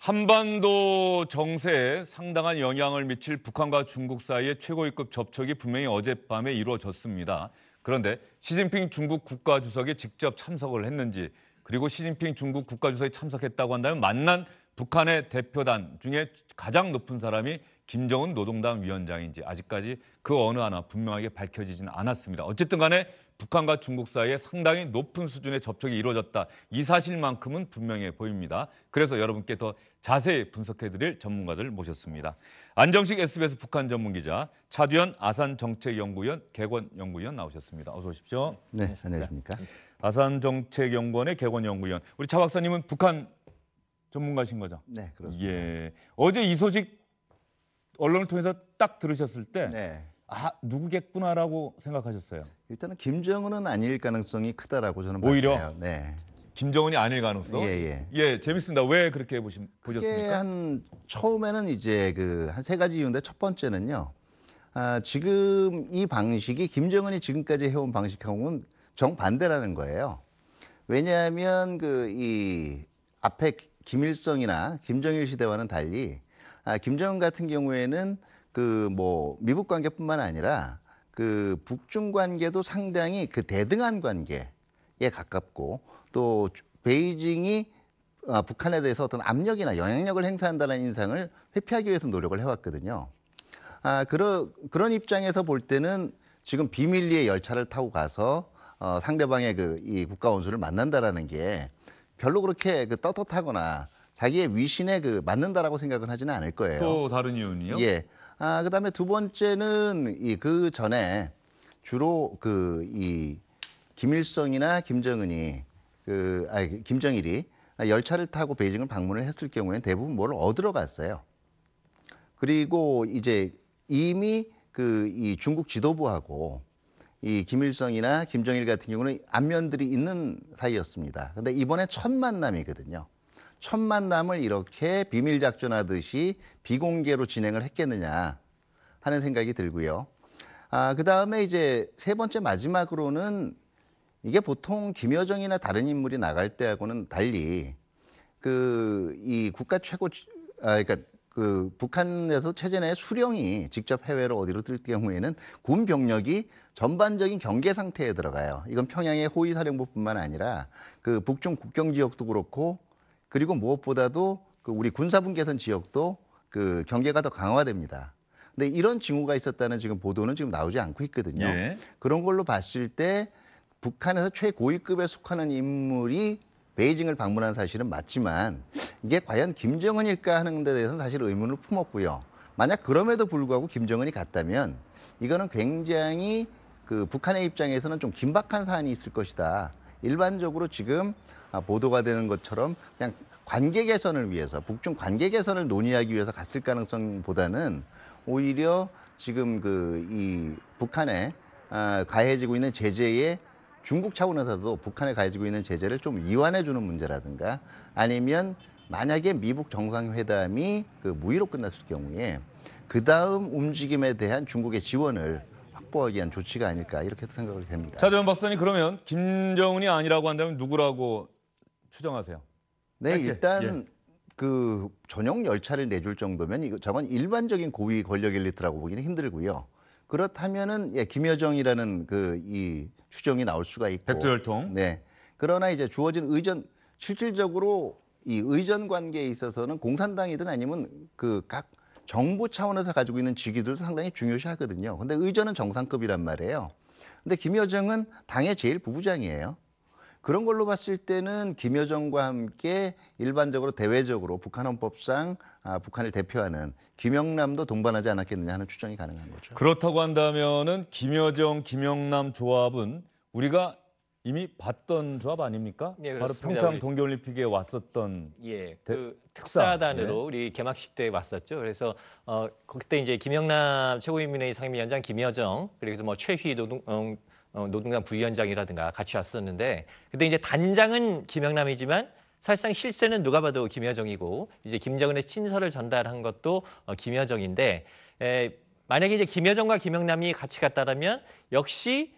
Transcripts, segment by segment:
한반도 정세에 상당한 영향을 미칠 북한과 중국 사이의 최고위급 접촉이 분명히 어젯밤에 이루어졌습니다. 그런데 시진핑 중국 국가주석이 직접 참석을 했는지, 그리고 시진핑 중국 국가주석이 참석했다고 한다면 만난 북한의 대표단 중에 가장 높은 사람이 김정은 노동당 위원장인지 아직까지 그 어느 하나 분명하게 밝혀지지는 않았습니다. 어쨌든 간에 북한과 중국 사이에 상당히 높은 수준의 접촉이 이루어졌다. 이 사실만큼은 분명해 보입니다. 그래서 여러분께 더 자세히 분석해드릴 전문가들 모셨습니다. 안정식 SBS 북한 전문기자, 차두현 아산정책연구원 개건연구위원 나오셨습니다. 어서 오십시오. 네, 안녕하십니까. 아산정책연구원의 개건연구위원. 우리 차 박사님은 북한 전문가신 거죠? 네, 그렇습니다. 예. 어제 이 소식 언론을 통해서 딱 들으셨을 때 네. 누구겠구나라고 생각하셨어요? 일단은 김정은은 아닐 가능성이 크다라고 저는 오히려? 봐요. 네. 김정은이 아닐 가능성? 예, 재밌습니다. 왜 그렇게 보셨습니까? 처음에는 이제 한 세 가지 이유인데, 첫 번째는요. 지금 이 방식이 김정은이 지금까지 해온 방식하고는 정반대라는 거예요. 왜냐하면 이 앞에 김일성이나 김정일 시대와는 달리 김정은 같은 경우에는 미북 관계뿐만 아니라 북중 관계도 상당히 대등한 관계에 가깝고, 또 베이징이 북한에 대해서 어떤 압력이나 영향력을 행사한다는 인상을 회피하기 위해서 노력을 해왔거든요. 그런 입장에서 볼 때는 지금 비밀리에 열차를 타고 가서 상대방의 이 국가 원수를 만난다라는 게 별로 그렇게 떳떳하거나 자기의 위신에 맞는다라고 생각은 하지는 않을 거예요. 또 다른 이유는요? 예. 그다음에 두 번째는 그 전에 주로 이 김일성이나 김정은이 김정일이 열차를 타고 베이징을 방문을 했을 경우에는 대부분 뭘 얻으러 갔어요. 그리고 이제 이미 이 중국 지도부하고 이 김일성이나 김정일 같은 경우는 안면들이 있는 사이였습니다. 근데 이번에 첫 만남이거든요. 첫 만남을 이렇게 비밀 작전하듯이 비공개로 진행을 했겠느냐 하는 생각이 들고요. 그다음에 이제 세 번째 마지막으로는 이게 보통 김여정이나 다른 인물이 나갈 때하고는 달리 이 국가 최고 그러니까 북한에서 체제 내 수령이 직접 해외로 어디로 뜰 경우에는 군 병력이 전반적인 경계 상태에 들어가요. 이건 평양의 호위사령부뿐만 아니라 북중 국경 지역도 그렇고, 그리고 무엇보다도 우리 군사분계선 지역도 경계가 더 강화됩니다. 근데 이런 징후가 있었다는 지금 보도는 지금 나오지 않고 있거든요. 예. 그런 걸로 봤을 때 북한에서 최고위급에 속하는 인물이 베이징을 방문한 사실은 맞지만, 이게 과연 김정은일까 하는 데 대해서는 사실 의문을 품었고요. 만약 그럼에도 불구하고 김정은이 갔다면 이거는 굉장히 북한의 입장에서는 좀 긴박한 사안이 있을 것이다. 일반적으로 지금 보도가 되는 것처럼 그냥 관계 개선을 위해서, 북중 관계 개선을 논의하기 위해서 갔을 가능성보다는 오히려 지금 이 북한에 가해지고 있는 제재에 중국 차원에서도 북한에 가해지고 있는 제재를 좀 이완해 주는 문제라든가, 아니면 만약에 미북 정상회담이 무의로 끝났을 경우에 그 다음 움직임에 대한 중국의 지원을 확보하기 위한 조치가 아닐까, 이렇게 생각을 합니다. 차두현 박사님, 그러면 김정은이 아니라고 한다면 누구라고 추정하세요? 네, 짧게. 일단 전용 열차를 내줄 정도면 저건 일반적인 고위 권력 엘리트라고 보기는 힘들고요. 그렇다면은 김여정이라는 이 추정이 나올 수가 있고. 백두혈통. 네. 그러나 이제 주어진 실질적으로 이 의전 관계에 있어서는 공산당이든 아니면 각 정부 차원에서 가지고 있는 직위들도 상당히 중요시하거든요. 근데 의전은 정상급이란 말이에요. 근데 김여정은 당의 제일 부부장이에요. 그런 걸로 봤을 때는 김여정과 함께 일반적으로 대외적으로 북한 헌법상 북한을 대표하는 김영남도 동반하지 않았겠느냐 하는 추정이 가능한 거죠. 그렇다고 한다면은 김여정, 김영남 조합은 우리가 이미 봤던 조합 아닙니까? 예, 바로 그렇습니다. 평창 동계올림픽에 왔었던. 예, 특사. 특사단으로 예. 우리 개막식 때 왔었죠. 그래서 그때 이제 김영남 최고인민회의 상임위원장 김여정, 그리고 최휘 노동당 부위원장이라든가 같이 왔었는데, 그때 이제 단장은 김영남이지만 사실상 실세는 누가 봐도 김여정이고, 이제 김정은의 친서를 전달한 것도 김여정인데, 만약에 이제 김여정과 김영남이 같이 갔다라면 역시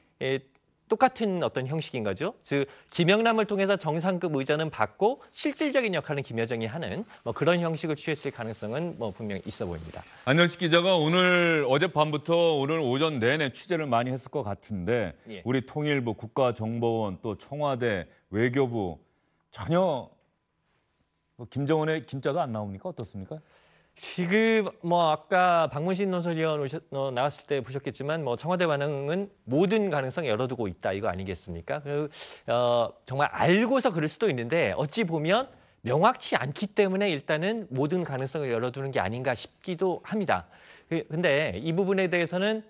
똑같은 어떤 형식인 거죠. 즉 김영남을 통해서 정상급 의전은 받고 실질적인 역할은 김여정이 하는 뭐 그런 형식을 취했을 가능성은 뭐 분명히 있어 보입니다. 안현식 기자가 어젯밤부터 오늘 오전 내내 취재를 많이 했을 것 같은데 예. 우리 통일부, 국가정보원, 또 청와대, 외교부 전혀 김정은의 김자도 안 나옵니까? 어떻습니까? 지금 뭐 아까 박문신 논설위원 나왔을 때 보셨겠지만 뭐 청와대 반응은 모든 가능성 열어두고 있다 이거 아니겠습니까? 정말 알고서 그럴 수도 있는데 어찌 보면 명확치 않기 때문에 일단은 모든 가능성을 열어두는 게 아닌가 싶기도 합니다. 근데 이 부분에 대해서는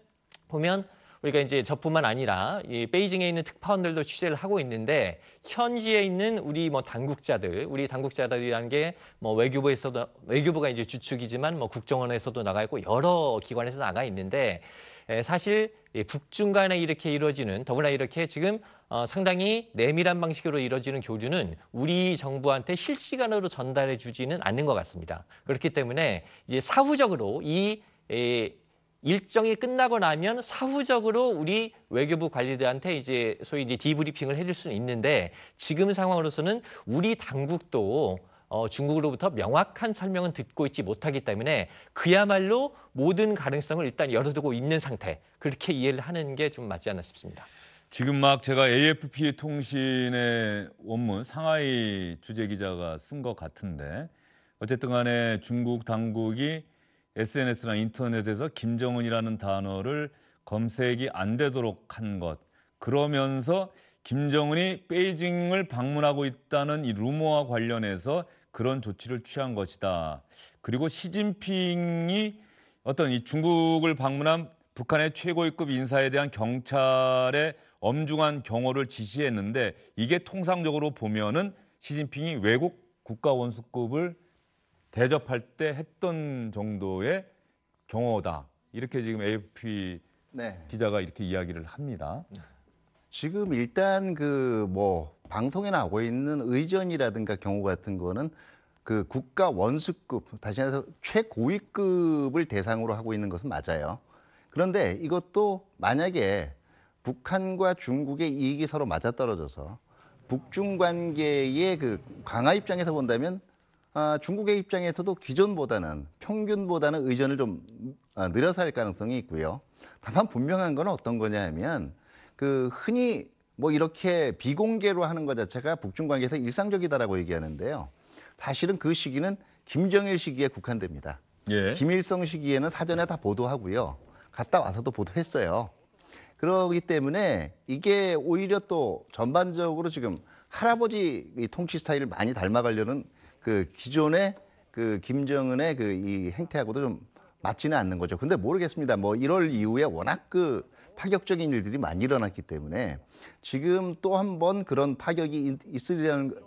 보면 우리가 이제 저뿐만 아니라 이 베이징에 있는 특파원들도 취재를 하고 있는데 현지에 있는 우리 뭐 우리 당국자들이라는 게 뭐 외교부가 이제 주축이지만 뭐 국정원에서도 나가 있고 여러 기관에서 나가 있는데 사실 북중 간에 이렇게 이루어지는 더구나 이렇게 지금 상당히 내밀한 방식으로 이루어지는 교류는 우리 정부한테 실시간으로 전달해 주지는 않는 것 같습니다. 그렇기 때문에 이제 사후적으로 이 일정이 끝나고 나면 사후적으로 우리 외교부 관리들한테 이제 소위 이제 디브리핑을 해줄 수는 있는데 지금 상황으로서는 우리 당국도 중국으로부터 명확한 설명은 듣고 있지 못하기 때문에 그야말로 모든 가능성을 일단 열어두고 있는 상태 그렇게 이해를 하는 게 좀 맞지 않나 싶습니다. 지금 막 제가 AFP 통신의 원문 상하이 주재 기자가 쓴 것 같은데 어쨌든 간에 중국 당국이 SNS나 인터넷에서 김정은이라는 단어를 검색이 안 되도록 한 것. 그러면서 김정은이 베이징을 방문하고 있다는 이 루머와 관련해서 그런 조치를 취한 것이다. 그리고 시진핑이 어떤 이 중국을 방문한 북한의 최고위급 인사에 대한 경찰의 엄중한 경호를 지시했는데 이게 통상적으로 보면은 시진핑이 외국 국가원수급을 대접할 때 했던 정도의 경호다. 이렇게 지금 AFP 기자가 이렇게 이야기를 합니다. 지금 일단 그 뭐 방송에 나오고 있는 의전이라든가 경우 같은 거는 그 국가 원수급, 다시 말해서 최고위급을 대상으로 하고 있는 것은 맞아요. 그런데 이것도 만약에 북한과 중국의 이익이 서로 맞아떨어져서 북중 관계의 그 강화 입장에서 본다면 중국의 입장에서도 기존보다는 평균보다는 의전을 좀 늘어서 할 가능성이 있고요. 다만 분명한 건 어떤 거냐 하면 그 흔히 뭐 이렇게 비공개로 하는 것 자체가 북중 관계에서 일상적이다라고 얘기하는데요. 사실은 그 시기는 김정일 시기에 국한됩니다. 예. 김일성 시기에는 사전에 다 보도하고요. 갔다 와서도 보도했어요. 그렇기 때문에 이게 오히려 또 전반적으로 지금 할아버지 통치 스타일을 많이 닮아가려는 그 기존의 그 김정은의 그 이 행태하고도 좀 맞지는 않는 거죠. 근데 모르겠습니다. 뭐 1월 이후에 워낙 그 파격적인 일들이 많이 일어났기 때문에 지금 또 한 번 그런 파격이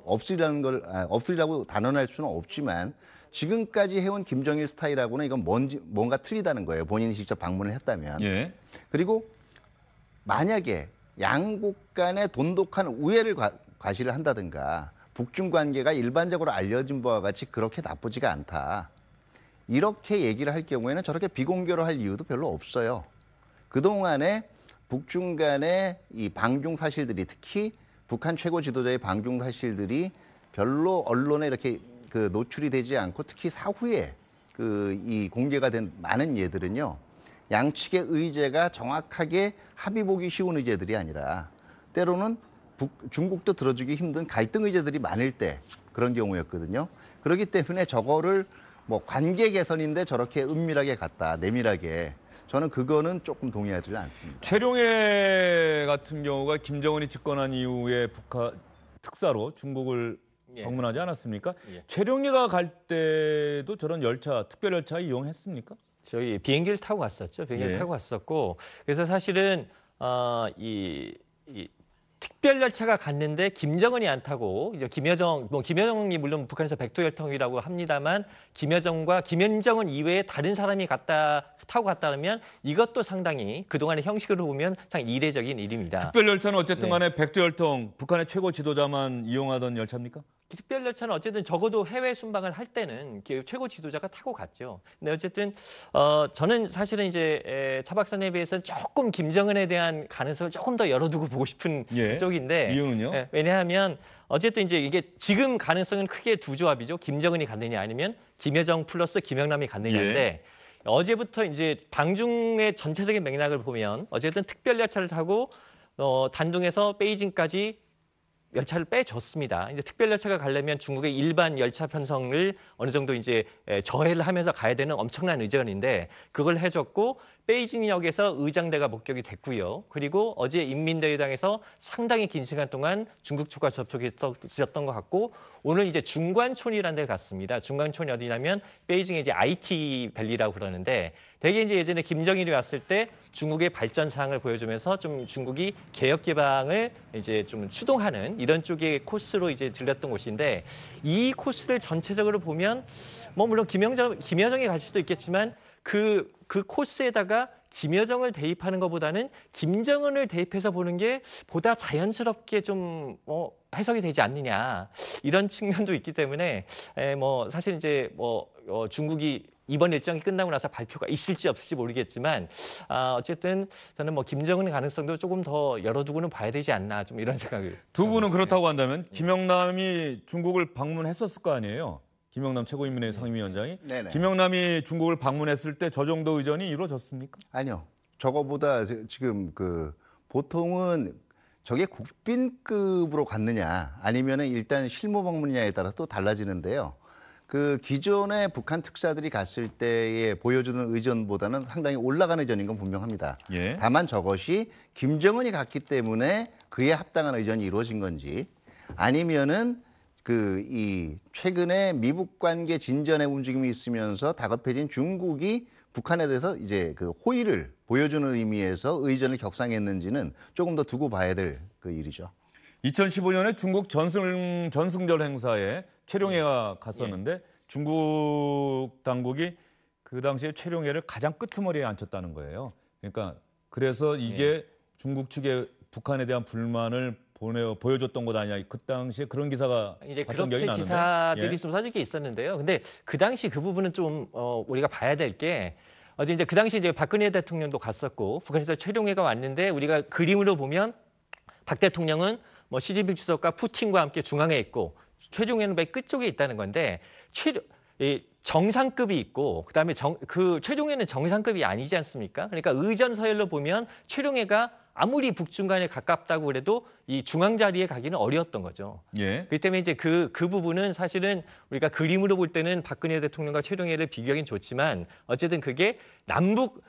없으리라고 단언할 수는 없지만 지금까지 해온 김정일 스타일하고는 이건 뭔가 틀리다는 거예요. 본인이 직접 방문을 했다면. 예. 그리고 만약에 양국 간의 돈독한 우애를 과시를 한다든가 북중 관계가 일반적으로 알려진 바와 같이 그렇게 나쁘지가 않다. 이렇게 얘기를 할 경우에는 저렇게 비공개로 할 이유도 별로 없어요. 그동안에 북중 간의 이 방중 사실들이 특히 북한 최고 지도자의 방중 사실들이 별로 언론에 이렇게 그 노출이 되지 않고 특히 사후에 그 이 공개가 된 많은 예들은요. 양측의 의제가 정확하게 합의 보기 쉬운 의제들이 아니라 때로는 중국도 들어주기 힘든 갈등 의제들이 많을 때 그런 경우였거든요. 그렇기 때문에 저거를 뭐 관계 개선인데 저렇게 은밀하게 갔다, 내밀하게. 저는 그거는 조금 동의하지 않습니다. 최룡해 같은 경우가 김정은이 집권한 이후에 북한 특사로 중국을 방문하지 않았습니까? 예. 최룡해가 갈 때도 저런 열차, 특별 열차 이용했습니까? 저희 비행기를 타고 갔었죠. 비행기를 타고 갔었고 그래서 사실은 이 특별 열차가 갔는데 김정은이 안 타고 이제 김여정이 물론 북한에서 백두혈통이라고 합니다만 김여정과 김정은 이외에 다른 사람이 타고 갔다면 이것도 상당히 그동안의 형식으로 보면 상당히 이례적인 일입니다. 특별 열차는 어쨌든 간에 백두혈통 북한의 최고 지도자만 이용하던 열차입니까? 특별열차는 어쨌든 적어도 해외 순방을 할 때는 최고 지도자가 타고 갔죠. 근데 어쨌든 저는 사실은 이제 차 박사님에 비해서는 조금 김정은에 대한 가능성을 조금 더 열어두고 보고 싶은 쪽인데 이유는요? 왜냐하면 어쨌든 이제 이게 지금 가능성은 크게 두 조합이죠. 김정은이 갔느냐 아니면 김여정 플러스 김영남이 갔느냐인데 어제부터 이제 방중의 전체적인 맥락을 보면 어쨌든 특별열차를 타고 단둥에서 베이징까지 열차를 빼줬습니다. 이제 특별 열차가 가려면 중국의 일반 열차 편성을 어느 정도 이제 저해를 하면서 가야 되는 엄청난 의전인데 그걸 해줬고 베이징역에서 의장대가 목격이 됐고요. 그리고 어제 인민대회당에서 상당히 긴 시간 동안 중국 측과 접촉이 있었던 것 같고 오늘 이제 중관촌이라는 데를 갔습니다. 중관촌이 어디냐면 베이징의 이제 IT 밸리라고 그러는데 되게 이제 예전에 김정일이 왔을 때 중국의 발전 사항을 보여주면서 좀 중국이 개혁 개방을 이제 좀 추동하는 이런 쪽의 코스로 이제 들렸던 곳인데 이 코스를 전체적으로 보면 뭐 물론 김여정이 갈 수도 있겠지만 그 코스에다가 김여정을 대입하는 것보다는 김정은을 대입해서 보는 게 보다 자연스럽게 좀 해석이 되지 않느냐 이런 측면도 있기 때문에 뭐 사실 이제 중국이 이번 일정이 끝나고 나서 발표가 있을지 없을지 모르겠지만 어쨌든 저는 뭐 김정은 가능성도 조금 더 열어두고는 봐야 되지 않나 좀 이런 생각을. 두 분은 그렇다고 한다면 김영남이 중국을 방문했었을 거 아니에요? 김영남 최고인민회의 상임위원장이. 네네. 김영남이 중국을 방문했을 때 저 정도 의전이 이루어졌습니까? 아니요. 저거보다 지금 보통은 저게 국빈급으로 갔느냐 아니면은 일단 실무 방문이냐에 따라 또 달라지는데요. 기존의 북한 특사들이 갔을 때에 보여주는 의전보다는 상당히 올라간 의전인 건 분명합니다. 다만 저것이 김정은이 갔기 때문에 그에 합당한 의전이 이루어진 건지 아니면은 이 최근에 미북 관계 진전의 움직임이 있으면서 다급해진 중국이 북한에 대해서 이제 호의를 보여주는 의미에서 의전을 격상했는지는 조금 더 두고 봐야 될 일이죠. 2015년에 중국 전승절 행사에 최룡해가 갔었는데 중국 당국이 그 당시에 최룡해를 가장 끄트머리에 앉혔다는 거예요. 그러니까 그래서 이게 중국 측에 북한에 대한 불만을 보여줬던 것 아니냐. 그 당시에 그런 기사가 이제 봤던 기억이 그렇게 나는데. 기사들이 좀 써질 게 있었는데요. 근데 그 당시 그 부분은 좀 우리가 봐야 될 게 어제 이제 그 당시 이제 박근혜 대통령도 갔었고 북한에서 최룡해가 왔는데 우리가 그림으로 보면 박 대통령은 뭐 시진핑 주석과 푸틴과 함께 중앙에 있고 최룡해는 맨 끝쪽에 있다는 건데 정상급이 있고 그다음에 최룡해는 정상급이 아니지 않습니까? 그러니까 의전 서열로 보면 최룡해가 아무리 북중 간에 가깝다고 그래도 이 중앙 자리에 가기는 어려웠던 거죠. 그렇기 때문에 이제 그 부분은 사실은 우리가 그림으로 볼 때는 박근혜 대통령과 최룡해를 비교하기는 좋지만 어쨌든 그게 남북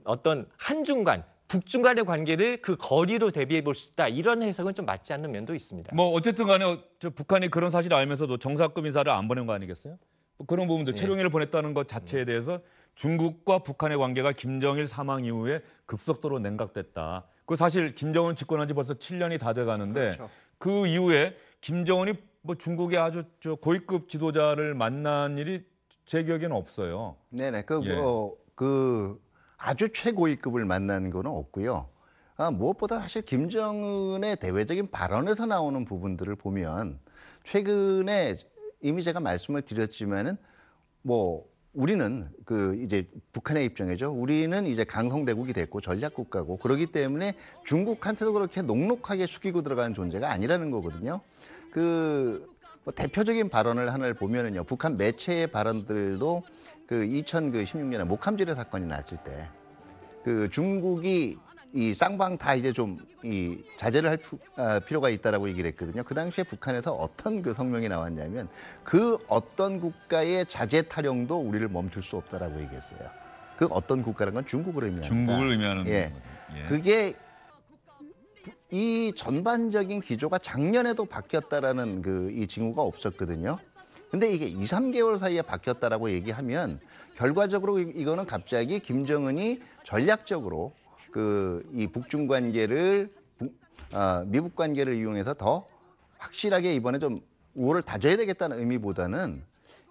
어떤 한중 간 북중 간의 관계를 그 거리로 대비해 볼 수 있다. 이런 해석은 좀 맞지 않는 면도 있습니다. 뭐 어쨌든 간에 북한이 그런 사실을 알면서도 정상급 인사를 안 보낸 거 아니겠어요? 그런 부분도 최룡해를 보냈다는 것 자체에 대해서 중국과 북한의 관계가 김정일 사망 이후에 급속도로 냉각됐다. 그 사실 김정은 집권한 지 벌써 7년이 다 돼가는데 그 이후에 김정은이 뭐 중국의 아주 고위급 지도자를 만난 일이 제 기억에는 없어요. 네네. 아주 최고위급을 만난 거는 없고요. 무엇보다 사실 김정은의 대외적인 발언에서 나오는 부분들을 보면 최근에 이미 제가 말씀을 드렸지만은 우리는 이제 북한의 입장이죠. 우리는 이제 강성대국이 됐고 전략국가고 그렇기 때문에 중국한테도 그렇게 녹록하게 숙이고 들어가는 존재가 아니라는 거거든요. 대표적인 발언을 하나를 보면은요. 북한 매체의 발언들도 2016년에 목함지뢰 사건이 났을 때 중국이 이 쌍방 다 이제 좀 자제를 할 필요가 있다라고 얘기를 했거든요. 그 당시에 북한에서 어떤 성명이 나왔냐면 어떤 국가의 자제 타령도 우리를 멈출 수 없다라고 얘기했어요. 어떤 국가라는 건 중국을 의미합니다. 중국을 의미하는 거죠. 그게 이 전반적인 기조가 작년에도 바뀌었다라는 이 징후가 없었거든요. 근데 이게 2, 3개월 사이에 바뀌었다라고 얘기하면 결과적으로 이거는 갑자기 김정은이 전략적으로 이 북중 관계를 미북 관계를 이용해서 더 확실하게 이번에 좀 우호를 다져야 되겠다는 의미보다는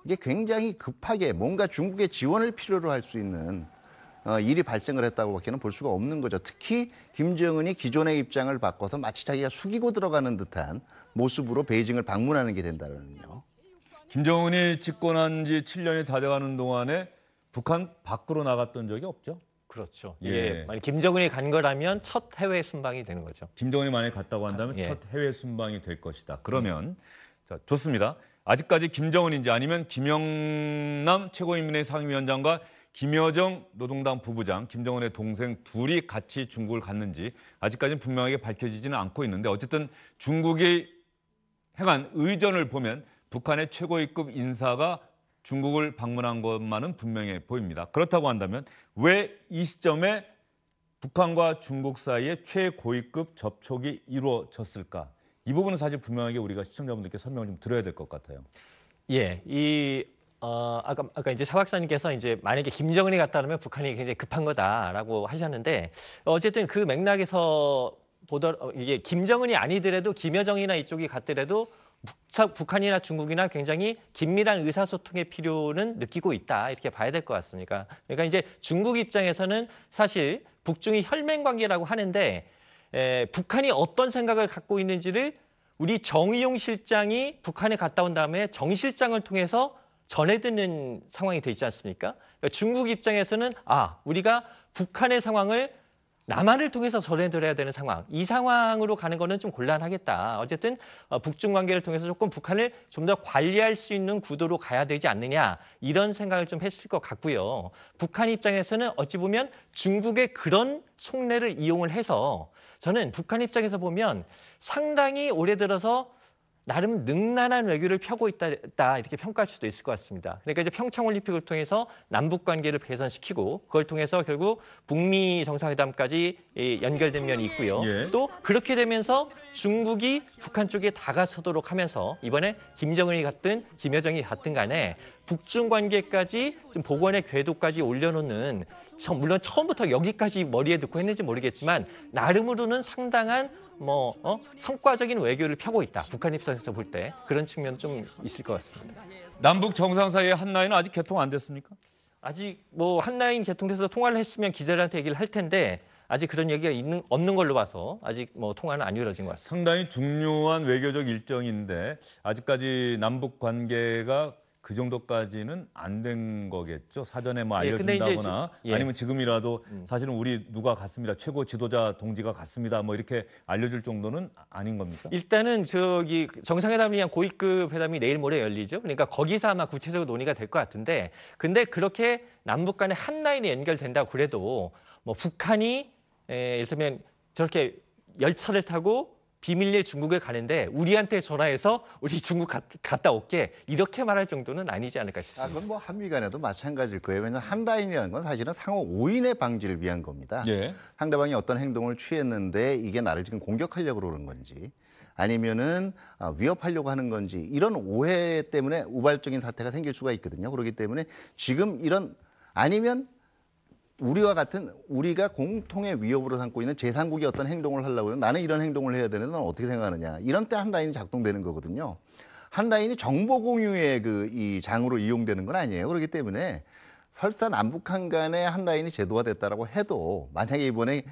이게 굉장히 급하게 뭔가 중국의 지원을 필요로 할 수 있는 일이 발생을 했다고밖에는 볼 수가 없는 거죠. 특히 김정은이 기존의 입장을 바꿔서 마치 자기가 숙이고 들어가는 듯한 모습으로 베이징을 방문하는 게 된다는요. 김정은이 집권한 지 7년이 다 돼가는 동안에 북한 밖으로 나갔던 적이 없죠. 그렇죠. 예. 예. 만약 김정은이 간 거라면 첫 해외 순방이 되는 거죠. 김정은이 만약에 갔다고 한다면 예. 첫 해외 순방이 될 것이다. 그러면 자, 좋습니다. 아직까지 김정은인지 아니면 김영남 최고인민회의 상임위원장과 김여정 노동당 부부장, 김정은의 동생 둘이 같이 중국을 갔는지 아직까지는 분명하게 밝혀지지는 않고 있는데 어쨌든 중국이 행한 의전을 보면 북한의 최고위급 인사가 중국을 방문한 것만은 분명해 보입니다. 그렇다고 한다면 왜 이 시점에 북한과 중국 사이에 최고위급 접촉이 이루어졌을까? 이 부분은 사실 분명하게 우리가 시청자분들께 설명을 좀 드려야 될 것 같아요. 예, 아까 이제 사 박사님께서 이제 만약에 김정은이 갔다면 북한이 굉장히 급한 거다라고 하셨는데 어쨌든 그 맥락에서 이게 김정은이 아니더라도 김여정이나 이쪽이 갔더라도 북한이나 중국이나 굉장히 긴밀한 의사소통의 필요는 느끼고 있다 이렇게 봐야 될 것 같습니다. 그러니까 이제 중국 입장에서는 사실 북중이 혈맹 관계라고 하는데 북한이 어떤 생각을 갖고 있는지를 우리 정의용 실장이 북한에 갔다 온 다음에 정 실장을 통해서 전해 듣는 상황이 돼 있지 않습니까? 그러니까 중국 입장에서는 우리가 북한의 상황을 남한을 통해서 전해드려야 되는 상황, 이 상황으로 가는 거는 좀 곤란하겠다. 어쨌든 북중 관계를 통해서 조금 북한을 좀 더 관리할 수 있는 구도로 가야 되지 않느냐 이런 생각을 좀 했을 것 같고요. 북한 입장에서는 어찌 보면 중국의 그런 속내를 이용을 해서 저는 북한 입장에서 보면 상당히 올해 들어서 나름 능란한 외교를 펴고 있다 이렇게 평가할 수도 있을 것 같습니다. 그러니까 이제 평창올림픽을 통해서 남북 관계를 개선시키고 그걸 통해서 결국 북미 정상회담까지 연결된 면이 있고요. 예. 또 그렇게 되면서 중국이 북한 쪽에 다가서도록 하면서 이번에 김정은이 갔든 김여정이 갔든 간에 북중 관계까지 좀 복원의 궤도까지 올려놓는 물론 처음부터 여기까지 머리에 넣고 했는지 모르겠지만 나름으로는 상당한 성과적인 외교를 펴고 있다. 북한 입장에서 볼 때 그런 측면 좀 있을 것 같습니다. 남북 정상 사이의 한라인은 아직 개통 안 됐습니까? 아직 한라인 개통돼서 통화를 했으면 기자들한테 얘기를 할 텐데 아직 그런 얘기가 없는 걸로 봐서 아직 통화는 안 이루어진 것 같습니다. 상당히 중요한 외교적 일정인데 아직까지 남북 관계가 그 정도까지는 안 된 거겠죠. 사전에 알려준다거나 아니면 지금이라도 사실은 우리 누가 갔습니다. 최고 지도자 동지가 갔습니다. 이렇게 알려줄 정도는 아닌 겁니까? 일단은 정상회담을 위한 고위급 회담이 내일 모레 열리죠. 그러니까 거기서 아마 구체적으로 논의가 될 것 같은데 근데 그렇게 남북 간의 한 라인이 연결된다고 그래도 북한이 이를테면 저렇게 열차를 타고 비밀리에 중국에 가는데 우리한테 전화해서 우리 중국 갔다 올게 이렇게 말할 정도는 아니지 않을까 싶습니다. 그건 한미 간에도 마찬가지일 거예요. 왜냐하면 한 라인이라는 건 사실은 상호 오인의 방지를 위한 겁니다. 예. 상대방이 어떤 행동을 취했는데 이게 나를 지금 공격하려고 그러는 건지 아니면은 위협하려고 하는 건지 이런 오해 때문에 우발적인 사태가 생길 수가 있거든요. 그렇기 때문에 지금 아니면 우리가 공통의 위협으로 삼고 있는 제3국이 어떤 행동을 하려고 하면 나는 이런 행동을 해야 되는데 넌 어떻게 생각하느냐. 이런 때 한 라인이 작동되는 거거든요. 한 라인이 정보 공유의 이 장으로 이용되는 건 아니에요. 그렇기 때문에 설사 남북한 간에 한 라인이 제도화됐다라고 해도 만약에 이번에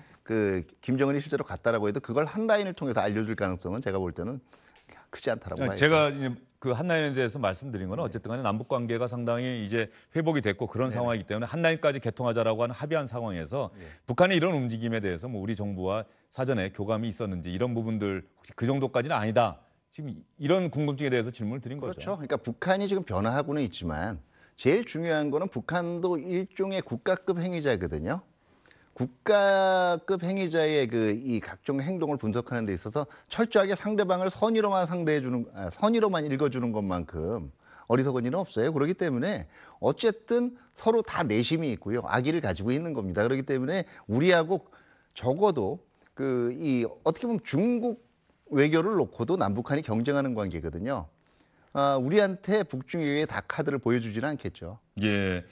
김정은이 실제로 갔다라고 해도 그걸 한 라인을 통해서 알려줄 가능성은 제가 볼 때는 크지 않다라고 봐요. 제가 그 한라인에 대해서 말씀드린 건 어쨌든 간에 남북 관계가 상당히 이제 회복이 됐고 그런 상황이기 때문에 한라인까지 개통하자라고 하는 합의한 상황에서 북한의 이런 움직임에 대해서 우리 정부와 사전에 교감이 있었는지 이런 부분들 혹시 그 정도까지는 아니다. 지금 이런 궁금증에 대해서 질문을 드린 거죠. 그렇죠. 그러니까 북한이 지금 변화하고는 있지만 제일 중요한 거는 북한도 일종의 국가급 행위자거든요. 국가급 행위자의 이 각종 행동을 분석하는 데 있어서 철저하게 상대방을 선의로만 읽어주는 것만큼 어리석은 일은 없어요. 그렇기 때문에 어쨌든 서로 다 내심이 있고요. 악의를 가지고 있는 겁니다. 그렇기 때문에 우리하고 적어도 어떻게 보면 중국 외교를 놓고도 남북한이 경쟁하는 관계거든요. 우리한테 북중외교의 다 카드를 보여주지는 않겠죠. 예,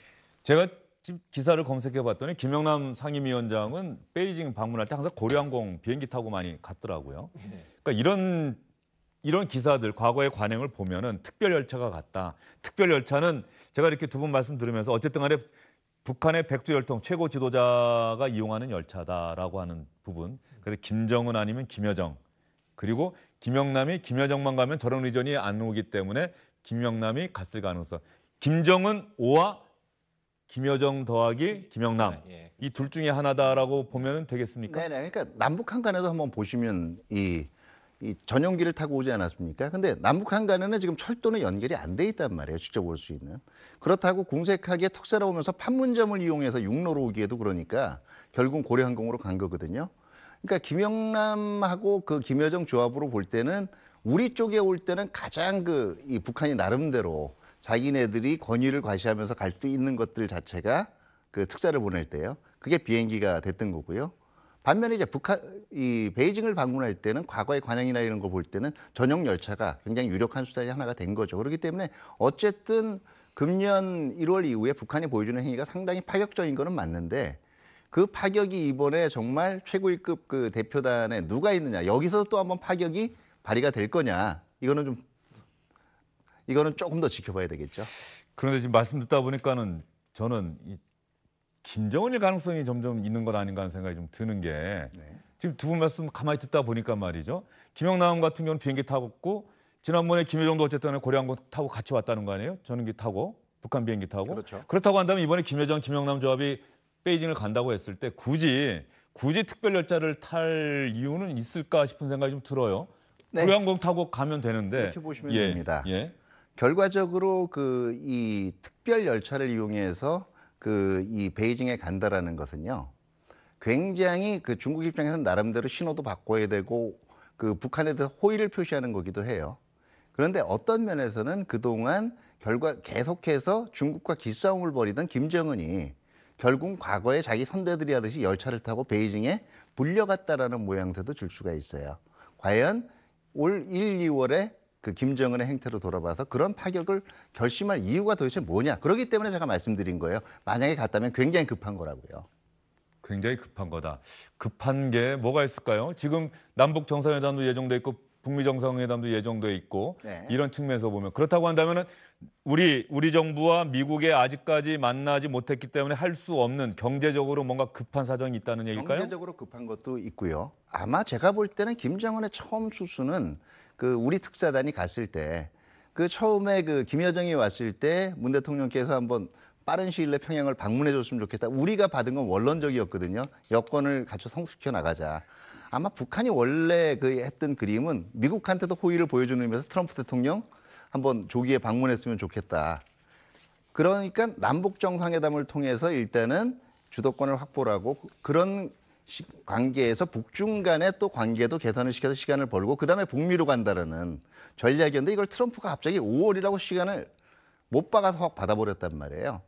제가 지금 기사를 검색해봤더니 김영남 상임위원장은 베이징 방문할 때 항상 고려항공 비행기 타고 많이 갔더라고요. 그러니까 이런 기사들 과거의 관행을 보면은 특별 열차가 갔다. 특별 열차는 제가 이렇게 두 분 말씀 들으면서 어쨌든 간에 북한의 백두열통 최고 지도자가 이용하는 열차다라고 하는 부분. 그래서 김정은 아니면 김여정. 그리고 김영남이 김여정만 가면 저런 의전이 안 오기 때문에 김영남이 갔을 가능성. 김정은 5와 김여정 더하기 김영남. 예. 이 둘 중에 하나다라고 보면 되겠습니까? 네네. 그러니까 남북한 간에도 한번 보시면 이 전용기를 타고 오지 않았습니까? 근데 남북한 간에는 지금 철도는 연결이 안 돼 있단 말이에요. 직접 올 수 있는. 그렇다고 공색하게 턱사로 오면서 판문점을 이용해서 육로로 오기에도 그러니까 결국 고려항공으로 간 거거든요. 그러니까 김영남하고 그 김여정 조합으로 볼 때는 우리 쪽에 올 때는 가장 이 북한이 나름대로 자기네들이 권위를 과시하면서 갈 수 있는 것들 자체가 그 특사를 보낼 때요. 그게 비행기가 됐던 거고요. 반면에 이제 베이징을 방문할 때는 과거의 관행이나 이런 거 볼 때는 전용 열차가 굉장히 유력한 수단이 하나가 된 거죠. 그렇기 때문에 어쨌든 금년 1월 이후에 북한이 보여주는 행위가 상당히 파격적인 거는 맞는데 그 파격이 이번에 정말 최고위급 그 대표단에 누가 있느냐, 여기서 또 한번 파격이 발휘가 될 거냐, 이거는 조금 더 지켜봐야 되겠죠. 그런데 지금 말씀 듣다 보니까는 저는 이 김정은일 가능성이 점점 있는 것 아닌가 하는 생각이 좀 드는 게 지금 두 분 말씀 가만히 듣다 보니까 말이죠. 김영남 같은 경우는 비행기 타고 있고 지난번에 김여정도 어쨌든 고려항공 타고 같이 왔다는 거 아니에요? 전용기 타고 북한 비행기 타고. 그렇죠. 그렇다고 한다면 이번에 김여정, 김영남 조합이 베이징을 간다고 했을 때 굳이 특별 열차를 탈 이유는 있을까 싶은 생각이 좀 들어요. 네. 고려항공 타고 가면 되는데. 이렇게 보시면 됩니다. 예. 결과적으로 이 특별 열차를 이용해서 이 베이징에 간다라는 것은요, 굉장히 중국 입장에서는 나름대로 신호도 바꿔야 되고 북한에 대해서 호의를 표시하는 거기도 해요. 그런데 어떤 면에서는 그동안 계속해서 중국과 기싸움을 벌이던 김정은이 결국 과거에 자기 선대들이 하듯이 열차를 타고 베이징에 불려갔다라는 모양새도 줄 수가 있어요. 과연 올 1, 2월에 김정은의 행태로 돌아봐서 그런 파격을 결심할 이유가 도대체 뭐냐. 그렇기 때문에 제가 말씀드린 거예요. 만약에 갔다면 굉장히 급한 거라고요. 굉장히 급한 거다. 급한 게 뭐가 있을까요? 지금 남북 정상회담도 예정돼 있고 북미 정상회담도 예정돼 있고 네. 이런 측면에서 보면 그렇다고 한다면은 우리 정부와 미국에 아직까지 만나지 못했기 때문에 할 수 없는 경제적으로 뭔가 급한 사정이 있다는 얘기일까요? 경제적으로 급한 것도 있고요. 아마 제가 볼 때는 김정은의 처음 수순은 우리 특사단이 갔을 때 처음에 김여정이 왔을 때 문 대통령께서 한번 빠른 시일 내에 평양을 방문해 줬으면 좋겠다. 우리가 받은 건 원론적이었거든요. 여건을 갖춰 성숙시켜 나가자. 아마 북한이 원래 했던 그림은 미국한테도 호의를 보여주는 의미에서 트럼프 대통령 한번 조기에 방문했으면 좋겠다. 그러니까 남북 정상회담을 통해서 일단은 주도권을 확보를 하고 그런 관계에서 북중 간의 또 관계도 개선을 시켜서 시간을 벌고 그다음에 북미로 간다라는 전략이었는데 이걸 트럼프가 갑자기 5월이라고 시간을 못 박아서 확 받아버렸단 말이에요.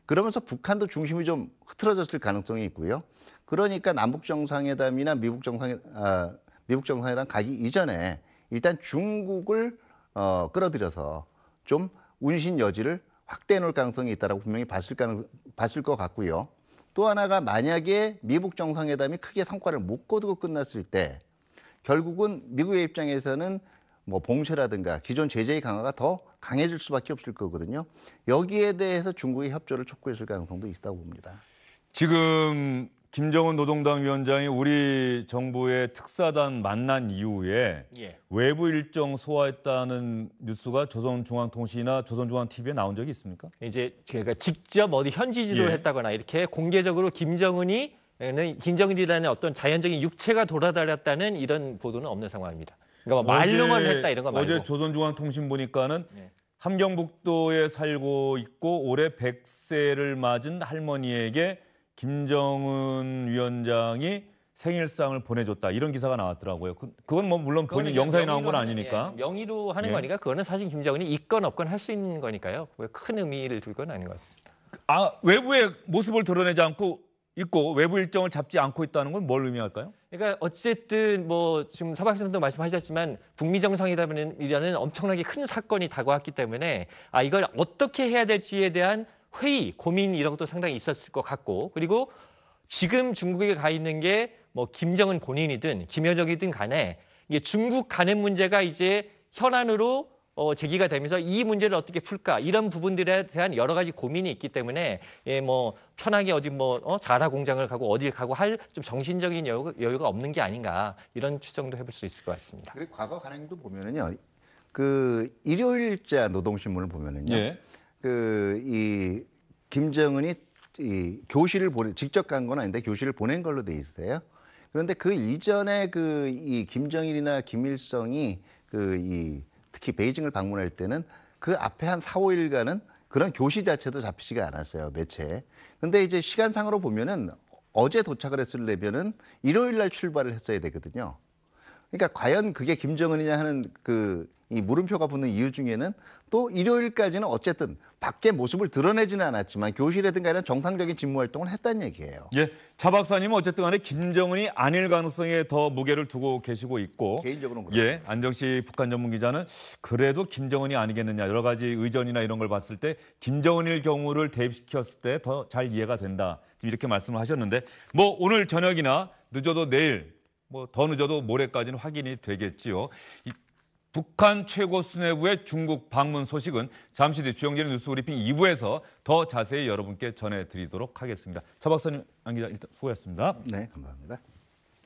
그러면서 북한도 중심이 좀 흐트러졌을 가능성이 있고요. 그러니까 남북 정상회담이나 미국 정상회담 가기 이전에 일단 중국을 끌어들여서 좀 운신 여지를 확대해 놓을 가능성이 있다라고 분명히 봤을 것 같고요. 또 하나가 만약에 미국 정상회담이 크게 성과를 못 거두고 끝났을 때 결국은 미국의 입장에서는 봉쇄라든가 기존 제재의 강화가 더 강해질 수밖에 없을 거거든요. 여기에 대해서 중국의 협조를 촉구했을 가능성도 있다고 봅니다. 지금 김정은 노동당 위원장이 우리 정부의 특사단 만난 이후에 외부 일정 소화했다는 뉴스가 조선중앙통신이나 조선중앙TV에 나온 적이 있습니까? 이제 그러니까 직접 어디 현지 지도를 했다거나 이렇게 공개적으로 김정은이라는 어떤 자연적인 육체가 돌아다녔다는 이런 보도는 없는 상황입니다. 그러니까 말로만 했다 이런 거 말고. 어제 조선중앙통신 보니까는 함경북도에 살고 있고 올해 100세를 맞은 할머니에게 김정은 위원장이 생일상을 보내줬다 이런 기사가 나왔더라고요. 그건 물론 본인 영상에 나온 건 아니니까. 명의로 하는 거니까 그거는 사실 김정은이 있건 없건 할 수 있는 거니까요. 큰 의미를 둘 건 아닌 것 같습니다. 외부의 모습을 드러내지 않고 있고 외부 일정을 잡지 않고 있다는 건 뭘 의미할까요? 그러니까 어쨌든 지금 사 박사님도 말씀하셨지만 북미 정상회담이라는 엄청나게 큰 사건이 다가왔기 때문에 이걸 어떻게 해야 될지에 대한 회의, 고민 이런 것도 상당히 있었을 것 같고 그리고 지금 중국에 가 있는 게 김정은 본인이든 김여정이든 간에 이게 중국 가는 문제가 이제 현안으로 제기가 되면서 이 문제를 어떻게 풀까 이런 부분들에 대한 여러 가지 고민이 있기 때문에 뭐 편하게 어디 자라 공장을 가고 어딜 가고 할 좀 정신적인 여유가 없는 게 아닌가 이런 추정도 해볼 수 있을 것 같습니다. 그리고 과거 관행도 보면은요, 그 일요일자 노동신문을 보면은요, 예. 그 이 김정은이 이 교실을 직접 간 건 아닌데 교실을 보낸 걸로 돼 있어요. 그런데 그 이전에 그 이 김정일이나 김일성이 특히 베이징을 방문할 때는 그 앞에 한 4, 5일간은 그런 교시 자체도 잡히지가 않았어요, 매체에. 근데 이제 시간상으로 보면은 어제 도착을 했으려면은 일요일 날 출발을 했어야 되거든요. 그러니까 과연 그게 김정은이냐 하는 이 물음표가 붙는 이유 중에는 또 일요일까지는 어쨌든 밖에 모습을 드러내지는 않았지만 교실이라든가 이런 정상적인 직무 활동을 했다는 얘기예요. 예, 차 박사님은 어쨌든 간에 김정은이 아닐 가능성에 더 무게를 두고 계시고 있고, 개인적으로는 그래요. 예, 안정식 북한 전문 기자는 그래도 김정은이 아니겠느냐, 여러 가지 의전이나 이런 걸 봤을 때 김정은일 경우를 대입시켰을 때 더 잘 이해가 된다, 이렇게 말씀을 하셨는데, 뭐 오늘 저녁이나 늦어도 내일, 뭐 더 늦어도 모레까지는 확인이 되겠지요. 북한 최고 수뇌부의 중국 방문 소식은 잠시 뒤 주영진의 뉴스 브리핑 2부에서 더 자세히 여러분께 전해드리도록 하겠습니다. 차 박사님, 안 기자 일단 수고하셨습니다. 네, 감사합니다.